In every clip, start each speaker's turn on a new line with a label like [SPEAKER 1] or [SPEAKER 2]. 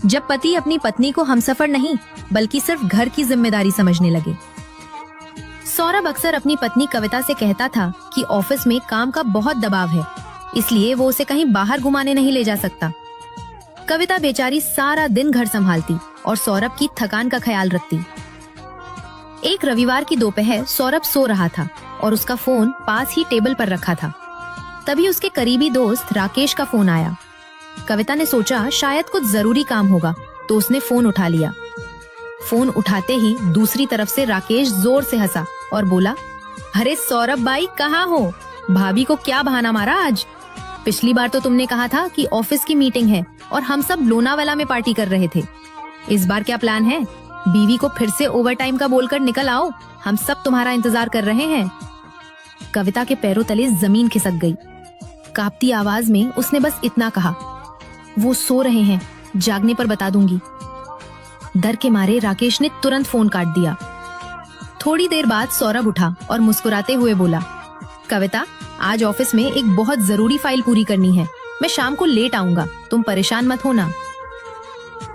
[SPEAKER 1] जब पति अपनी पत्नी को हमसफर नहीं बल्कि सिर्फ घर की जिम्मेदारी समझने लगे। सौरभ अक्सर अपनी पत्नी कविता से कहता था कि ऑफिस में काम का बहुत दबाव है, इसलिए वो उसे कहीं बाहर घुमाने नहीं ले जा सकता। कविता बेचारी सारा दिन घर संभालती और सौरभ की थकान का ख्याल रखती। एक रविवार की दोपहर सौरभ सो रहा था और उसका फोन पास ही टेबल पर रखा था। तभी उसके करीबी दोस्त राकेश का फोन आया। कविता ने सोचा शायद कुछ जरूरी काम होगा, तो उसने फोन उठा लिया। फोन उठाते ही दूसरी तरफ से राकेश जोर से हंसा और बोला, अरे सौरभ भाई कहाँ हो? भाभी को क्या बहाना मारा आज? पिछली बार तो तुमने कहा था कि ऑफिस की मीटिंग है और हम सब लोनावाला में पार्टी कर रहे थे। इस बार क्या प्लान है? बीवी को फिर से ओवरटाइम का बोलकर निकल आओ, हम सब तुम्हारा इंतजार कर रहे हैं। कविता के पैरों तले जमीन खिसक गई। कांपती आवाज में उसने बस इतना कहा, वो सो रहे हैं, जागने पर बता दूंगी। डर के मारे राकेश ने तुरंत फोन काट दिया। थोड़ी देर बाद सौरभ उठा और मुस्कुराते हुए बोला, कविता आज ऑफिस में एक बहुत जरूरी फाइल पूरी करनी है, मैं शाम को लेट आऊंगा, तुम परेशान मत होना।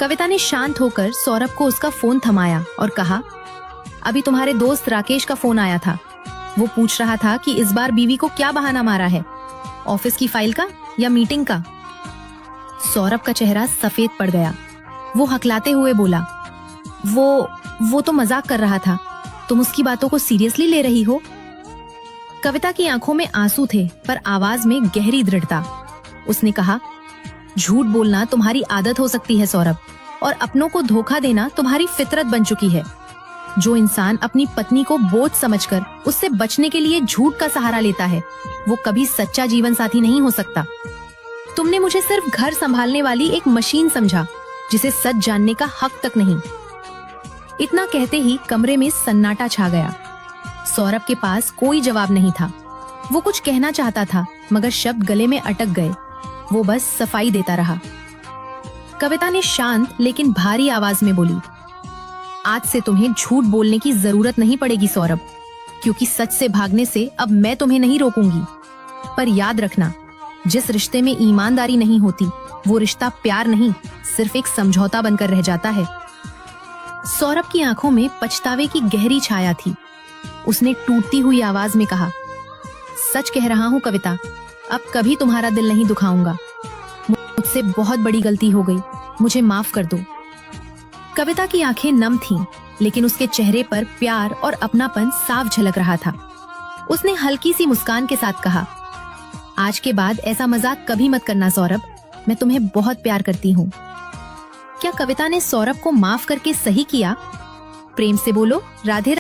[SPEAKER 1] कविता ने शांत होकर सौरभ को उसका फोन थमाया और कहा, अभी तुम्हारे दोस्त राकेश का फोन आया था। वो पूछ रहा था कि इस बार बीवी को क्या बहाना मारा है, ऑफिस की फाइल का या मीटिंग का। सौरभ का चेहरा सफेद पड़ गया। वो हकलाते हुए बोला, वो तो मजाक कर रहा था, तुम उसकी बातों को सीरियसली ले रही हो? कविता की आंखों में आंसू थे पर आवाज में गहरी दृढ़ता। उसने कहा, झूठ बोलना तुम्हारी आदत हो सकती है सौरभ, और अपनों को धोखा देना तुम्हारी फितरत बन चुकी है। जो इंसान अपनी पत्नी को बोझ समझकर उससे बचने के लिए झूठ का सहारा लेता है, वो कभी सच्चा जीवन साथी नहीं हो सकता। तुमने मुझे सिर्फ घर संभालने वाली एक मशीन समझा, जिसे सच जानने का हक तक नहीं। इतना कहते ही कमरे में सन्नाटा छा गया। सौरभ के पास कोई जवाब नहीं था। वो कुछ कहना चाहता था मगर शब्द गले में अटक गए। वो बस सफाई देता रहा। कविता ने शांत लेकिन भारी आवाज में बोली, आज से तुम्हें झूठ बोलने की जरूरत नहीं पड़ेगी सौरभ, क्योंकि सच से भागने से अब मैं तुम्हें नहीं रोकूंगी। पर याद रखना, जिस रिश्ते में ईमानदारी नहीं होती वो रिश्ता प्यार नहीं, सिर्फ एक समझौता बनकर रह जाता है। सौरभ की आंखों में पछतावे की गहरी छाया थी। उसने टूटती हुई आवाज में कहा, सच कह रहा हूँ कविता, अब कभी तुम्हारा दिल नहीं दुखाऊंगा। मुझसे बहुत बड़ी गलती हो गई, मुझे माफ कर दो। कविता की आंखें नम थीं, लेकिन उसके चेहरे पर प्यार और अपनापन साफ झलक रहा था। उसने हल्की सी मुस्कान के साथ कहा, आज के बाद ऐसा मजाक कभी मत करना सौरभ, मैं तुम्हें बहुत प्यार करती हूँ। क्या कविता ने सौरभ को माफ करके सही किया? प्रेम से बोलो, राधे।